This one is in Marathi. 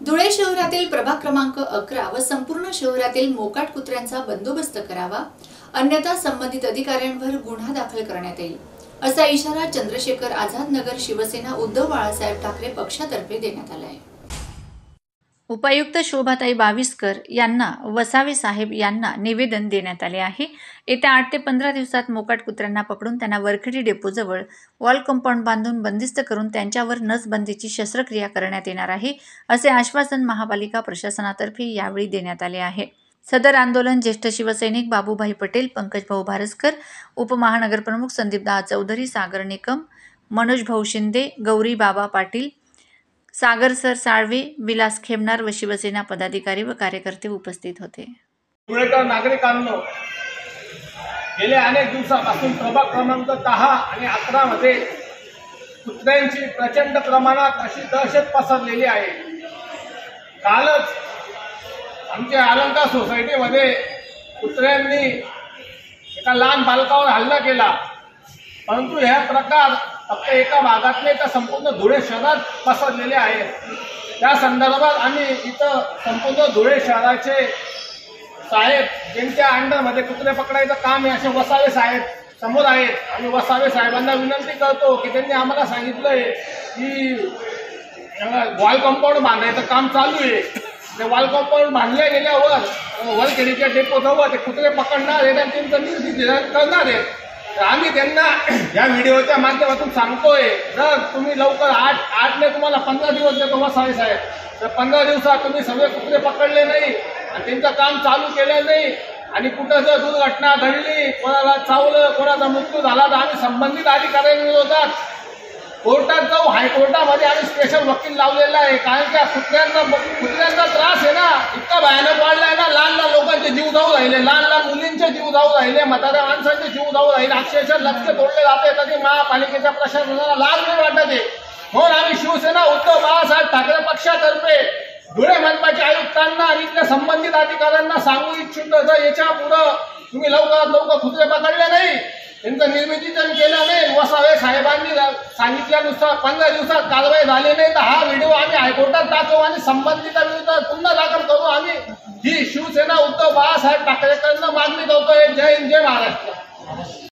धुळे शहरातील प्रभाग क्रमांक 11 व संपूर्ण शहरातील मोकाट कुत्र्यांचा बंदोबस्त करावा, अन्यथा संबंधित अधिकाऱ्यांवर गुन्हा दाखल करण्यात येईल, असा इशारा चंद्रशेखर आझाद नगर शिवसेना उद्धव बाळासाहेब ठाकरे पक्षातर्फे देण्यात आला आहे। उपायुक्त शोभाताई बाविस्कर यांना वसावे साहेब यांना निवेदन देण्यात आले आहे। येत्या 8 ते 15 दिवसात मोकाट कुत्र्यांना पकडून त्यांना वरखेडी डेपोजवळ वॉल कंपाऊंड बांधून बंदिस्त करून त्यांच्यावर नसबंदीची शस्त्रक्रिया करण्यात येणार आहे, असे आश्वासन महापालिका प्रशासनातर्फे यावेळी देण्यात आले आहे। सदर आंदोलन ज्येष्ठ शिवसैनिक बाबूभाई पटेल, पंकजभाऊ भारसकर, उपमहानगरप्रमुख संदीपदा चौधरी, सागर निकम, मनोजभाऊ शिंदे, गौरी बाबा पाटील, सागर सर साळवे, विलास खेमनार व शिवसेना पदाधिकारी व कार्यकर्ते उपस्थित होते। धुळेकर नागरिकांनो, गेल्या अनेक दिवसापासून प्रभाग क्रमांक 10 आणि 11 मध्ये कुत्र्यांची प्रचंड प्रमाणात अशी दहशत पसरलेली आहे। कालच आमच्या अलंकार सोसायटीमध्ये कुत्र्यांनी एका लहान बालकावर हल्ला केला, परंतु हा प्रकार फक्त एका भागातले तर संपूर्ण धुळे शहरात पसरलेले आहेत। त्या संदर्भात आम्ही इथं संपूर्ण धुळे शहराचे साहेब ज्यांच्या अंडरमध्ये कुत्रे पकडायचं काम आहे असे वसावे साहेब समोर आहेत। आम्ही वसावे साहेबांना विनंती करतो की त्यांनी आम्हाला सांगितलंय की वॉल कंपाऊंड बांधायचं काम चालू आहे। ते वॉल कंपाऊंड बांधल्या गेल्यावर वरखेडीच्या डेपोजवळ ते कुत्रे पकडणार आहेत आणि त्यांचं निर्देशन करणार आहेत। आम्ही त्यांना या व्हिडिओच्या माध्यमातून सांगतोय, जर तुम्ही लवकर 8 तुम्हाला 15 दिवस देतो वसावे साहेब, तर 15 दिवसात तुम्ही सगळे कुत्रे पकडले नाही आणि त्यांचं काम चालू केलं नाही आणि कुठं जर दुर्घटना घडली, कोणाला चावलं, कोणाचा मृत्यू झाला, तर आम्ही संबंधित अधिकाऱ्यांविरोधात कोर्टात जाऊ। हायकोर्टामध्ये आम्ही स्पेशल वकील लावलेला आहे, कारण की कुत्र्यांचा त्रास आहे ना इतका भयानक वाढलाय ना। लहान लोकांचे जीव जाऊ राहिले, लहान मुलींचे जीव जाऊ राहिले, म्हाताऱ्या माणसांचे जीव जाऊ राहिले, अक्षरशः लक्ष तोडले जाते, तरी महापालिकेच्या प्रशासनाला लाज नाही वाटत आहे। म्हणून आम्ही शिवसेना उद्धव बाळासाहेब ठाकरे पक्षातर्फे धुळे मनपाच्या आयुक्तांना आणि इथल्या संबंधित अधिकाऱ्यांना सांगू इच्छितो, जर याच्या पुढे तुम्ही लवकरात लवकर कुत्रे पकडले नाही, त्यांचं निर्मितीकरण केलं नाही, वसावे साहेबांनी सांगितल्यानुसार 15 दिवसात कारवाई झाली नाही, तर हा व्हिडिओ आम्ही हायकोर्टात दाखवू आणि संबंधितांविरुद्ध गुन्हा दाखल करू। आम्ही ही शिवसेना उद्धव बाळासाहेब ठाकरेंकडून मागणी करतोय। जय हिंद, जय महाराष्ट्र।